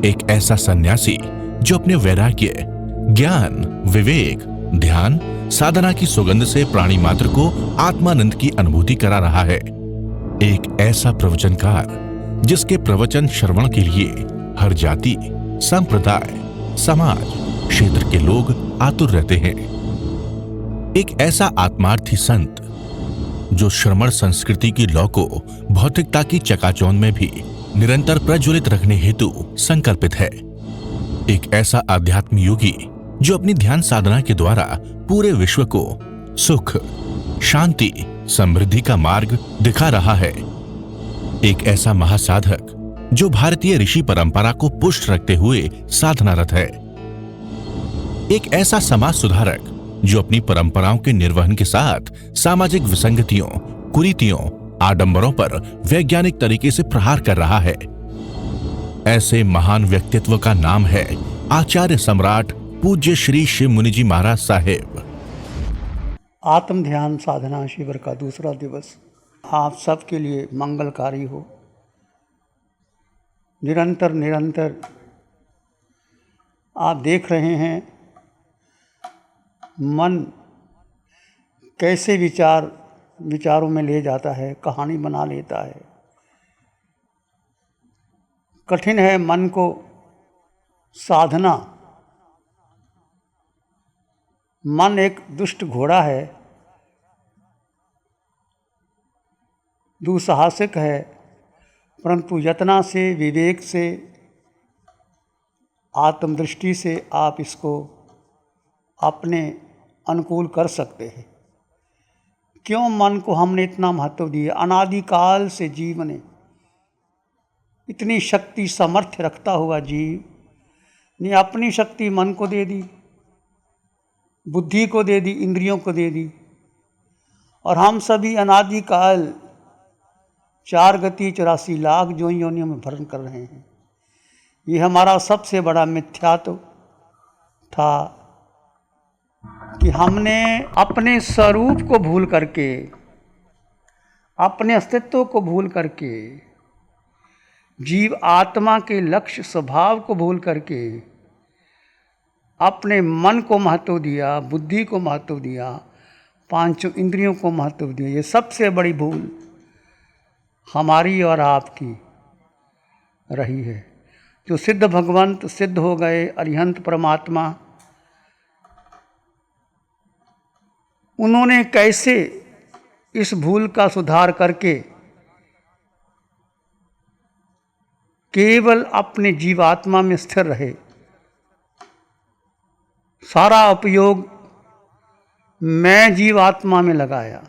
एक ऐसा सन्यासी जो अपने वैराग्य, ज्ञान, विवेक, ध्यान, साधना की सुगंध से प्राणी मात्र को आत्मानंद की अनुभूति करा रहा है। एक ऐसा प्रवचनकार जिसके प्रवचन श्रवण के लिए हर जाति, संप्रदाय, समाज, क्षेत्र के लोग आतुर रहते हैं। एक ऐसा आत्मार्थी संत जो श्रमण संस्कृति की लौ को भौतिकता की चकाचौंध में भी निरंतर प्रज्वलित रखने हेतु संकल्पित है। एक ऐसा आध्यात्म योगी जो अपनी ध्यान साधना के द्वारा पूरे विश्व को सुख, शांति, समृद्धि का मार्ग दिखा रहा है। एक ऐसा महासाधक जो भारतीय ऋषि परंपरा को पुष्ट रखते हुए साधनारत है। एक ऐसा समाज सुधारक जो अपनी परंपराओं के निर्वहन के साथ सामाजिक विसंगतियों, कुरीतियों, आडंबरों पर वैज्ञानिक तरीके से प्रहार कर रहा है। ऐसे महान व्यक्तित्व का नाम है आचार्य सम्राट पूज्य श्री शिव मुनि जी महाराज साहेब। आत्म ध्यान साधना शिविर का दूसरा दिवस आप सबके लिए मंगलकारी हो। निरंतर आप देख रहे हैं मन कैसे विचारों में ले जाता है, कहानी बना लेता है। कठिन है मन को साधना। मन एक दुष्ट घोड़ा है, दुस्साहसिक है, परंतु यत्ना से, विवेक से, आत्मदृष्टि से आप इसको अपने अनुकूल कर सकते हैं। क्यों मन को हमने इतना महत्व दिया? अनादिकाल से जीव ने इतनी शक्ति सामर्थ्य रखता हुआ जीव ने अपनी शक्ति मन को दे दी, बुद्धि को दे दी, इंद्रियों को दे दी, और हम सभी अनादिकाल 4 गति 84 लाख योनियों में भरण कर रहे हैं। ये हमारा सबसे बड़ा मिथ्यात्व था कि हमने अपने स्वरूप को भूल करके, अपने अस्तित्व को भूल करके, जीव आत्मा के लक्ष्य स्वभाव को भूल करके अपने मन को महत्व दिया, बुद्धि को महत्व दिया, 5 इंद्रियों को महत्व दिया। ये सबसे बड़ी भूल हमारी और आपकी रही है। जो सिद्ध भगवंत सिद्ध हो गए, अरिहंत परमात्मा, उन्होंने कैसे इस भूल का सुधार करके केवल अपने जीवात्मा में स्थिर रहे। सारा उपयोग मैं जीवात्मा में लगाया,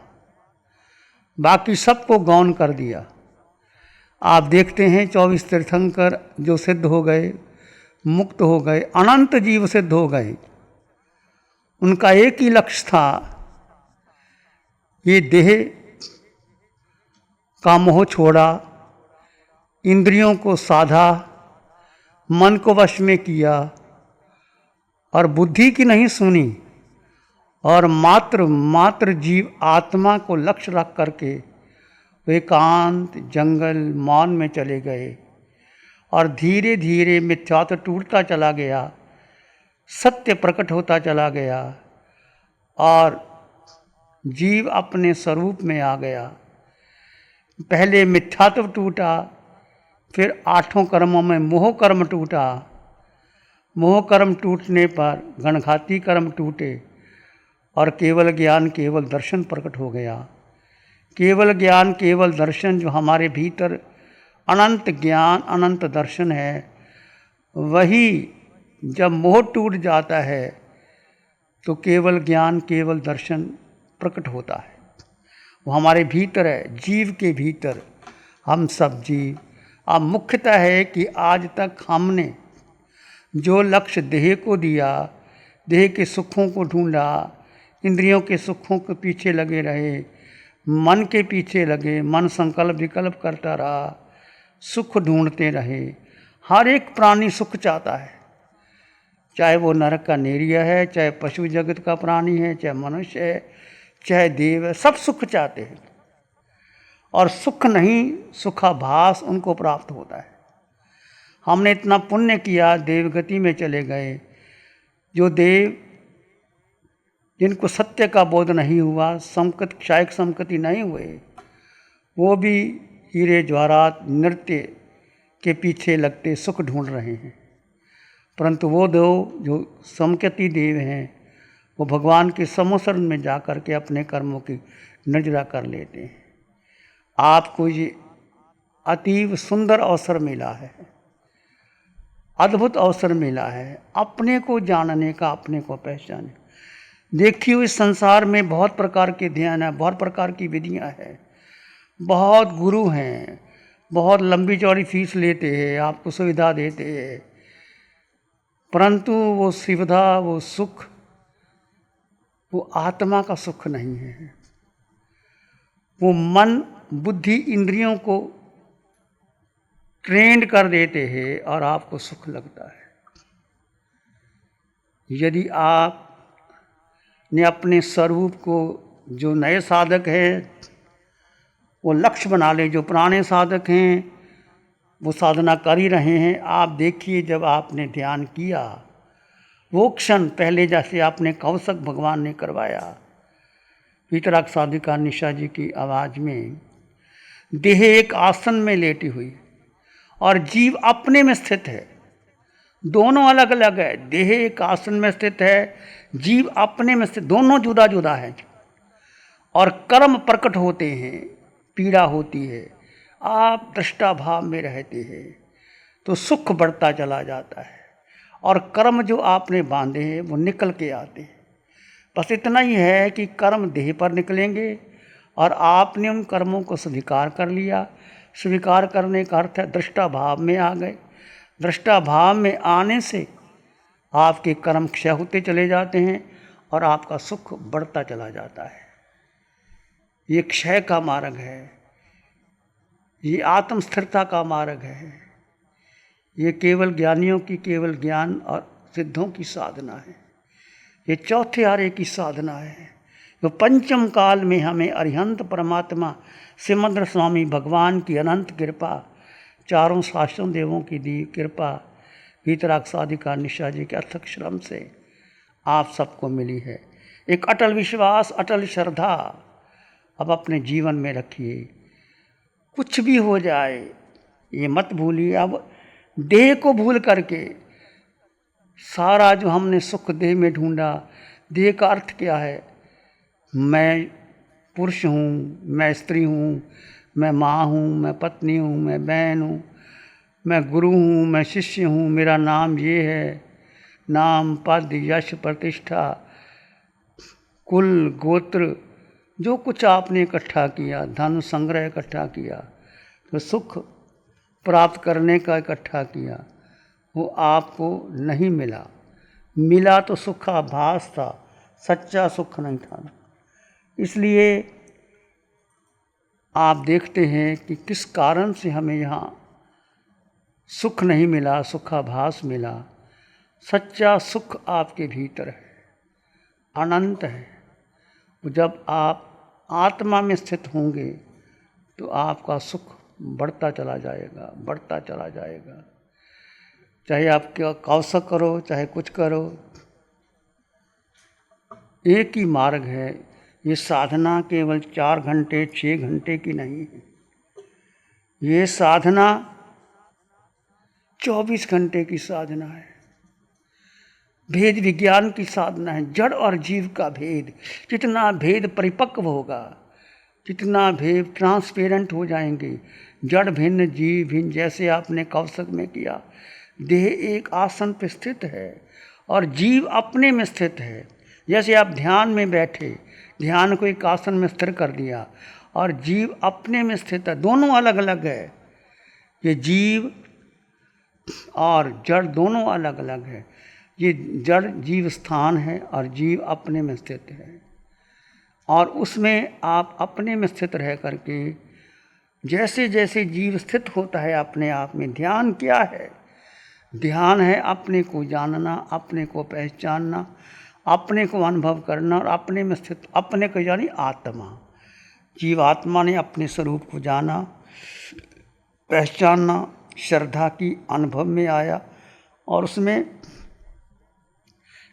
बाकी सबको गौण कर दिया। आप देखते हैं 24 तीर्थंकर जो सिद्ध हो गए, मुक्त हो गए, अनंत जीव सिद्ध हो गए। उनका एक ही लक्ष्य था, ये देह का मोह छोड़ा, इंद्रियों को साधा, मन को वश में किया और बुद्धि की नहीं सुनी, और मात्र जीव आत्मा को लक्ष्य रख करके वे एकांत जंगल मौन में चले गए। और धीरे धीरे मिथ्यात्व टूटता चला गया, सत्य प्रकट होता चला गया और जीव अपने स्वरूप में आ गया। पहले मिथ्यात्व टूटा, फिर 8 कर्मों में मोह कर्म टूटा। मोह कर्म टूटने पर गणघाती कर्म टूटे और केवल ज्ञान, केवल दर्शन प्रकट हो गया। केवल ज्ञान, केवल दर्शन जो हमारे भीतर अनंत ज्ञान, अनंत दर्शन है, वही जब मोह टूट जाता है तो केवल ज्ञान, केवल दर्शन प्रकट होता है। वो हमारे भीतर है, जीव के भीतर। हम सब जीव। अब मुख्यतः है कि आज तक हमने जो लक्ष्य देह को दिया, देह के सुखों को ढूंढा, इंद्रियों के सुखों के पीछे लगे रहे, मन के पीछे लगे, मन संकल्प विकल्प करता रहा, सुख ढूंढते रहे। हर एक प्राणी सुख चाहता है, चाहे वो नरक का नेरिया है, चाहे पशु जगत का प्राणी है, चाहे मनुष्य है, चाहे देव है, सब सुख चाहते हैं। और सुख नहीं, सुखाभास उनको प्राप्त होता है। हमने इतना पुण्य किया, देवगति में चले गए। जो देव जिनको सत्य का बोध नहीं हुआ, संकट क्षायक संकति नहीं हुए, वो भी हीरे जवाहरात नृत्य के पीछे लगते सुख ढूंढ रहे हैं। परंतु वो देव जो समकति देव हैं, वो भगवान के समोसरण में जा कर के अपने कर्मों की नजरा कर लेते हैं। आपको ये अतीव सुंदर अवसर मिला है, अद्भुत अवसर मिला है अपने को जानने का, अपने को पहचाने। देखिए, इस संसार में बहुत प्रकार के ध्यान है, बहुत प्रकार की विधियां हैं, बहुत गुरु हैं, बहुत लंबी चौड़ी फीस लेते हैं, आपको सुविधा देते हैं, परंतु वो सुविधा, वो सुख, वो आत्मा का सुख नहीं है। वो मन बुद्धि इंद्रियों को ट्रेंड कर देते हैं और आपको सुख लगता है। यदि आप ने अपने स्वरूप को, जो नए साधक हैं वो लक्ष्य बना ले, जो पुराने साधक हैं वो साधना कर ही रहे हैं। आप देखिए, जब आपने ध्यान किया वो क्षण पहले जैसे आपने कौशक भगवान ने करवाया, वीतराग साधिका निशा जी की आवाज़ में, देह एक आसन में लेटी हुई और जीव अपने में स्थित है, दोनों अलग अलग है। देह एक आसन में स्थित है, जीव अपने में स्थित, दोनों जुदा जुदा है। और कर्म प्रकट होते हैं, पीड़ा होती है, आप दृष्टा भाव में रहते हैं तो सुख बढ़ता चला जाता है, और कर्म जो आपने बांधे हैं वो निकल के आते हैं। बस इतना ही है कि कर्म देह पर निकलेंगे और आपने उन कर्मों को स्वीकार कर लिया। स्वीकार करने का अर्थ है दृष्टा भाव में आ गए। दृष्टा भाव में आने से आपके कर्म क्षय होते चले जाते हैं और आपका सुख बढ़ता चला जाता है। ये क्षय का मार्ग है, ये आत्म स्थिरता का मार्ग है, ये केवल ज्ञानियों की केवल ज्ञान और सिद्धों की साधना है, ये चौथे आर्य की साधना है। जो पंचम काल में हमें अरिहंत परमात्मा सिमंद्र स्वामी भगवान की अनंत कृपा, चारों शास्त्रों देवों की दी कृपा, वीतराग साधिका निशा जी के अथक श्रम से आप सबको मिली है। एक अटल विश्वास, अटल श्रद्धा अब अपने जीवन में रखिए। कुछ भी हो जाए ये मत भूलिए, अब देह को भूल करके सारा जो हमने सुख देह में ढूंढा, देह का अर्थ क्या है, मैं पुरुष हूँ, मैं स्त्री हूँ, मैं माँ हूँ, मैं पत्नी हूँ, मैं बहन हूँ, मैं गुरु हूँ, मैं शिष्य हूँ, मेरा नाम ये है, नाम पद यश प्रतिष्ठा कुल गोत्र, जो कुछ आपने इकट्ठा किया, धन संग्रह इकट्ठा किया, तो सुख प्राप्त करने का इकट्ठा किया, वो आपको नहीं मिला। मिला तो सुखाभास था, सच्चा सुख नहीं था। इसलिए आप देखते हैं कि किस कारण से हमें यहाँ सुख नहीं मिला, सुखाभास मिला। सच्चा सुख आपके भीतर है, अनंत है। जब आप आत्मा में स्थित होंगे तो आपका सुख बढ़ता चला जाएगा, बढ़ता चला जाएगा। चाहे आप क्या कौशक करो, चाहे कुछ करो, एक ही मार्ग है। ये साधना केवल 4 घंटे 6 घंटे की नहीं है, ये साधना 24 घंटे की साधना है। भेद विज्ञान की साधना है, जड़ और जीव का भेद। जितना भेद परिपक्व होगा, जितना भेद ट्रांसपेरेंट हो जाएंगे, जड़ भिन्न जीव भिन्न, जैसे आपने कौशक में किया, देह एक आसन पर स्थित है और जीव अपने में स्थित है। जैसे आप ध्यान में बैठे, ध्यान को एक आसन में स्थिर कर दिया और जीव अपने में स्थित है, दोनों अलग अलग है। ये जीव और जड़ दोनों अलग अलग है। ये जड़ जीव स्थान है और जीव अपने में स्थित है, और उसमें आप अपने में स्थित रह करके जैसे जैसे जीव स्थित होता है अपने आप में। ध्यान क्या है? ध्यान है अपने को जानना, अपने को पहचानना, अपने को अनुभव करना और अपने में स्थित, अपने को यानी आत्मा। जीवात्मा ने अपने स्वरूप को जाना, पहचानना श्रद्धा की अनुभव में आया और उसमें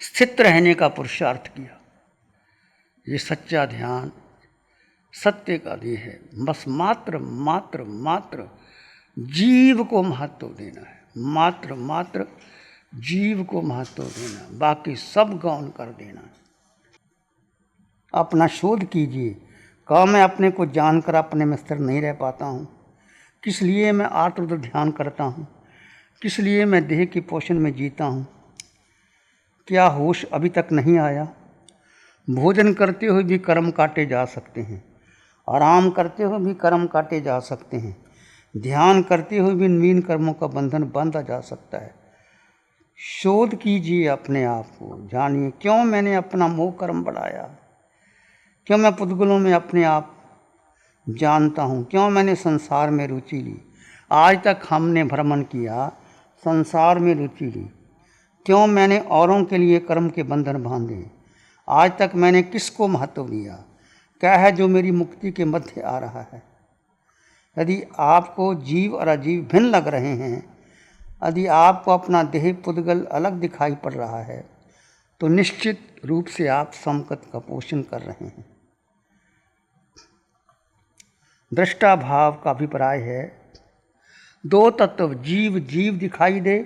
स्थित रहने का पुरुषार्थ किया। ये सच्चा ध्यान सत्य का भी है। बस मात्र मात्र मात्र जीव को महत्व देना है, मात्र मात्र जीव को महत्व देना, बाकी सब गौण कर देना है। अपना शोध कीजिए। कहा मैं अपने को जानकर अपने में स्थिर नहीं रह पाता हूँ, किस लिए मैं आत्म ध्यान करता हूँ, किस लिए मैं देह के पोषण में जीता हूँ। क्या होश अभी तक नहीं आया? भोजन करते हुए भी कर्म काटे जा सकते हैं, आराम करते हुए भी कर्म काटे जा सकते हैं, ध्यान करते हुए भी नवीन कर्मों का बंधन बांधा जा सकता है। शोध कीजिए अपने आप को, जानिए क्यों मैंने अपना मोह कर्म बढ़ाया, क्यों मैं पुद्गलों में अपने आप जानता हूँ, क्यों मैंने संसार में रुचि ली। आज तक हमने भ्रमण किया, संसार में रुचि ली, क्यों मैंने औरों के लिए कर्म के बंधन बांधे। आज तक मैंने किसको महत्व दिया, क्या है जो मेरी मुक्ति के मध्य आ रहा है। यदि आपको जीव और अजीव भिन्न लग रहे हैं, यदि आपको अपना देह पुद्गल अलग दिखाई पड़ रहा है, तो निश्चित रूप से आप समकत का पोषण कर रहे हैं। दृष्टा भाव का अभिप्राय है दो तत्व जीव जीव दिखाई दे,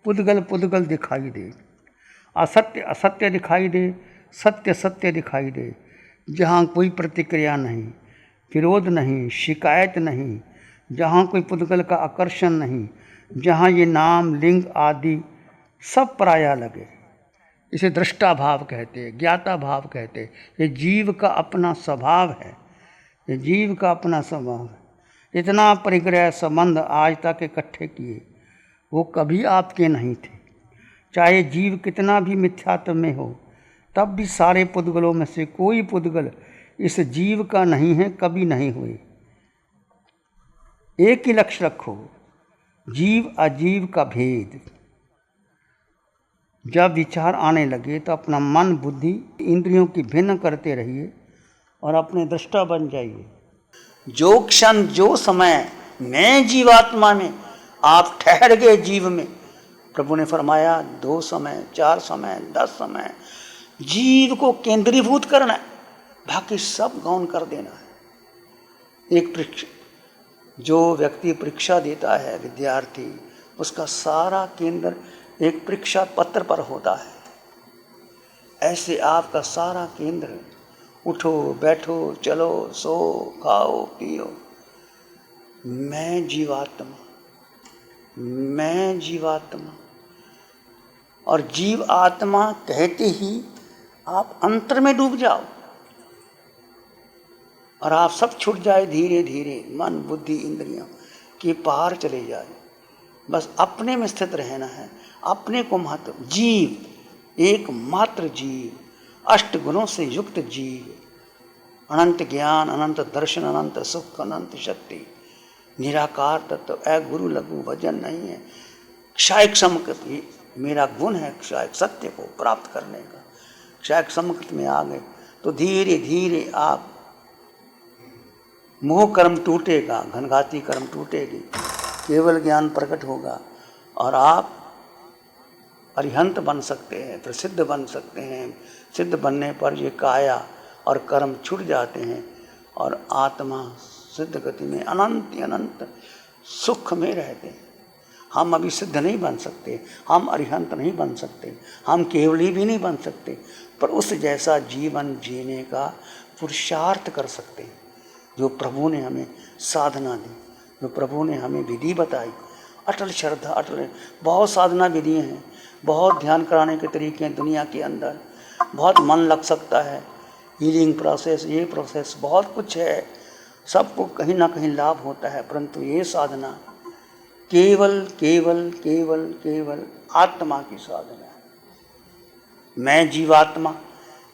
पुद्गल पुद्गल दिखाई दे, असत्य असत्य दिखाई दे, सत्य सत्य दिखाई दे। जहाँ कोई प्रतिक्रिया नहीं, विरोध नहीं, शिकायत नहीं, जहाँ कोई पुद्गल का आकर्षण नहीं, जहाँ ये नाम लिंग आदि सब पराया लगे, इसे दृष्टा भाव कहते, ज्ञाता भाव कहते। ये जीव का अपना स्वभाव है, ये जीव का अपना स्वभाव है। इतना परिग्रह संबंध आज तक इकट्ठे किए, वो कभी आपके नहीं थे। चाहे जीव कितना भी मिथ्यात्व में हो, तब भी सारे पुद्गलों में से कोई पुद्गल इस जीव का नहीं है, कभी नहीं हुए। एक ही लक्ष्य रखो, जीव अजीव का भेद। जब विचार आने लगे तो अपना मन बुद्धि इंद्रियों की भिन्न करते रहिए और अपने दृष्टा बन जाइए। जो क्षण जो समय मैं जीवात्मा में, आप ठहर गए जीव में। प्रभु ने फरमाया 2 समय, 4 समय, 10 समय जीव को केंद्रीभूत करना है, बाकी सब गौण कर देना है। एक परीक्षा, जो व्यक्ति परीक्षा देता है, विद्यार्थी, उसका सारा केंद्र एक परीक्षा पत्र पर होता है। ऐसे आपका सारा केंद्र उठो बैठो चलो सो खाओ पियो, मैं जीवात्मा, मैं जीवात्मा। और जीव आत्मा कहते ही आप अंतर में डूब जाओ और आप सब छूट जाए, धीरे धीरे मन बुद्धि इंद्रियों के पार चले जाए। बस अपने में स्थित रहना है, अपने को महत्व। जीव एकमात्र जीव, 8 गुणों से युक्त जीव, अनंत ज्ञान, अनंत दर्शन, अनंत सुख, अनंत शक्ति, निराकार तत्व, गुरु लघु भजन नहीं है। क्षायक समकृत मेरा गुण है, क्षायक सत्य को प्राप्त करने का। क्षायक समकृत में आ गए तो धीरे धीरे आप मोह कर्म टूटेगा, घनघाती कर्म टूटेगी, केवल ज्ञान प्रकट होगा और आप अरिहंत बन सकते हैं, प्रसिद्ध बन सकते हैं। सिद्ध बनने पर ये काया और कर्म छूट जाते हैं और आत्मा सिद्ध गति में अनंत अनंत सुख में रहते हैं। हम अभी सिद्ध नहीं बन सकते, हम अरिहंत नहीं बन सकते, हम केवली भी नहीं बन सकते, पर उस जैसा जीवन जीने का पुरुषार्थ कर सकते हैं जो प्रभु ने हमें साधना दी, जो प्रभु ने हमें विधि बताई। अटल श्रद्धा, अटल बहुत साधना विधियाँ हैं, बहुत ध्यान कराने के तरीके हैं दुनिया के अंदर, बहुत मन लग सकता है, हीलिंग प्रोसेस, ये प्रोसेस बहुत कुछ है, सबको कहीं ना कहीं लाभ होता है, परंतु ये साधना केवल केवल केवल केवल आत्मा की साधना है। मैं जीवात्मा,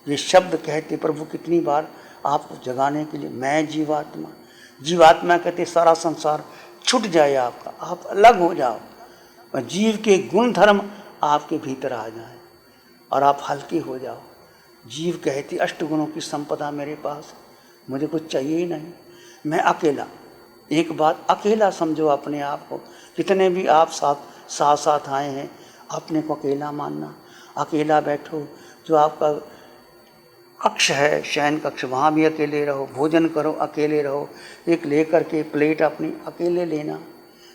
ये शब्द कहते प्रभु कितनी बार आपको जगाने के लिए, मैं जीवात्मा। जीवात्मा कहते सारा संसार छूट जाए आपका, आप अलग हो जाओ और जीव के गुण धर्म आपके भीतर आ जाए और आप हल्के हो जाओ। जीव कहती 8 गुणों की संपदा मेरे पास, मुझे कुछ चाहिए ही नहीं, मैं अकेला एक बात अकेला समझो अपने आप को। जितने भी आप साथ आए हैं, अपने को अकेला मानना। अकेला बैठो, जो आपका कक्ष है, शयन कक्ष, वहाँ भी अकेले रहो, भोजन करो अकेले रहो, एक लेकर के प्लेट अपनी अकेले लेना,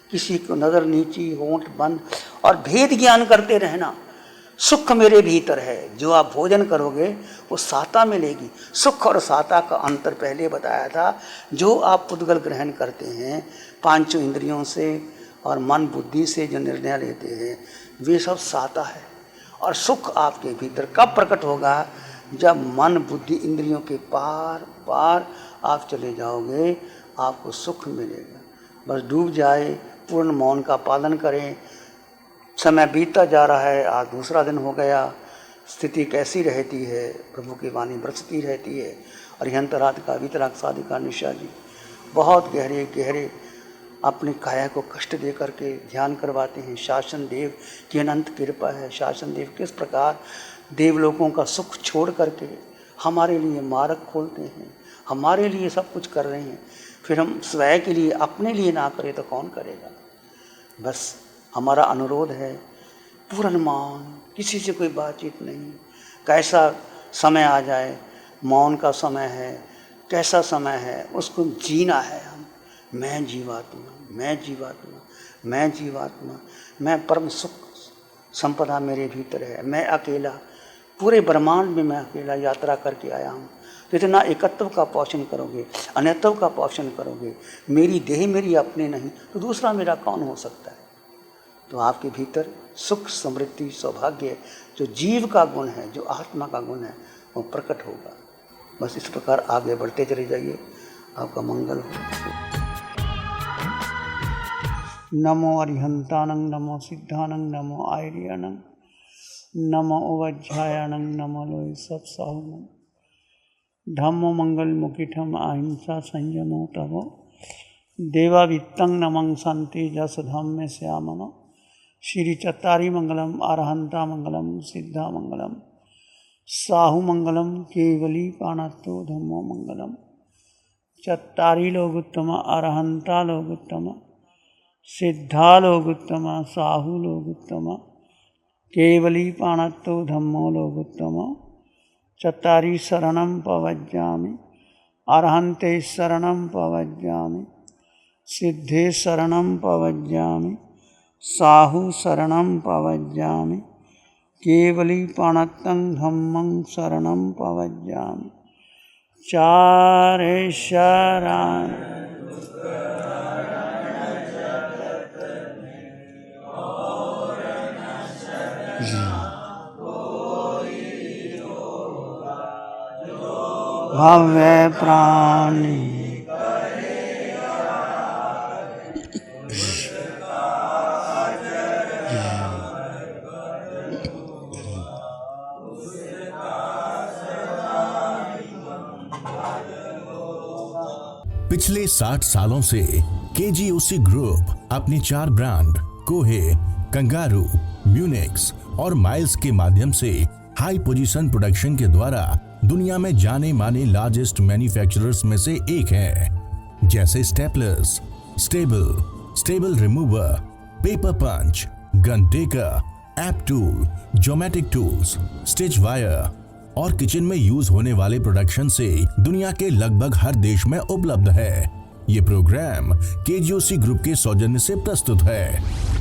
किसी को नज़र नीची, होंठ बंद, और भेद ज्ञान करते रहना। सुख मेरे भीतर है, जो आप भोजन करोगे वो साता मिलेगी। सुख और साता का अंतर पहले बताया था। जो आप पुद्गल ग्रहण करते हैं पांचों इंद्रियों से और मन बुद्धि से जो निर्णय लेते हैं, वे सब साता है। और सुख आपके भीतर कब प्रकट होगा? जब मन बुद्धि इंद्रियों के पार पार आप चले जाओगे, आपको सुख मिलेगा। बस डूब जाए, पूर्ण मौन का पालन करें। समय बीतता जा रहा है, आज दूसरा दिन हो गया, स्थिति कैसी रहती है, प्रभु की वाणी बरसती रहती है। और यंतरात का वितराग साधिका निशा जी बहुत गहरे गहरे अपनी काया को कष्ट दे करके ध्यान करवाते हैं। शासन देव की अनंत कृपा है। शासन देव किस प्रकार देवलोकों का सुख छोड़ करके हमारे लिए मार्ग खोलते हैं, हमारे लिए सब कुछ कर रहे हैं। फिर हम स्वयं के लिए, अपने लिए ना करें तो कौन करेगा? बस हमारा अनुरोध है, पूर्ण मौन, किसी से कोई बातचीत नहीं। कैसा समय आ जाए, मौन का समय है, कैसा समय है, उसको जीना है। हम मैं जीवात्मा, मैं जीवात्मा, मैं जीवात्मा, मैं परम सुख संपदा मेरे भीतर है। मैं अकेला, पूरे ब्रह्मांड में मैं अकेला यात्रा करके आया हूँ। जितना एकत्व का पोषण करोगे, अनेत्व का पोषण करोगे, मेरी देह मेरी अपने नहीं तो दूसरा मेरा कौन हो सकता है? तो आपके भीतर सुख, समृद्धि, सौभाग्य, जो जीव का गुण है, जो आत्मा का गुण है, वो प्रकट होगा। बस इस प्रकार आगे बढ़ते चले जाइए, आपका मंगल हो। नमो अरिहंतानं, नमो सिद्धानं, नमो आयर्यानं, नमो उवज्झायानं, नमो लोय सत्साहुनं, धम्मो मंगल मुखिठम अहिंसा संयमो तवो, देवावित्तं नमं शांति जस धम्मे श्यामनो, श्री चत्तारी मंगलम, अरहंता मंगलम, सिद्धा मंगलम, साहु मंगलम, केवली पाणत्तो धम्मो मंगलम। चत्तारी लोगुत्तम, अरहंता लोगुत्तम, सिद्धा लोगुत्तम, साहु लोगुत्तम, केवली पाणत्तो धम्मो लोगुत्तम। चत्तारी शरणं पवज्जामि, अरहन्ते शरणं पवज्जामि, सिद्धे शरणं पवज्जामि, साहु शरणं पवज्जामि, केवली पाणत्तं धम्मं शरणं पवज्जामि। चारे शरण भव्य प्राणी पिछले 60 सालों से केजीओसी ग्रुप अपने 4 ब्रांड कोहे, कंगारू, म्यूनिक्स और माइल्स के माध्यम से हाई पोजीशन प्रोडक्शन के द्वारा दुनिया में जाने माने लार्जेस्ट मैन्युफैक्चरर्स में से एक है। जैसे staplers, stable remover, paper punch, gun tacker, app tool, geometric tools, stitch wire और किचन में यूज होने वाले प्रोडक्शन से दुनिया के लगभग हर देश में उपलब्ध है। ये प्रोग्राम केजीओसी ग्रुप के सौजन्य से प्रस्तुत है।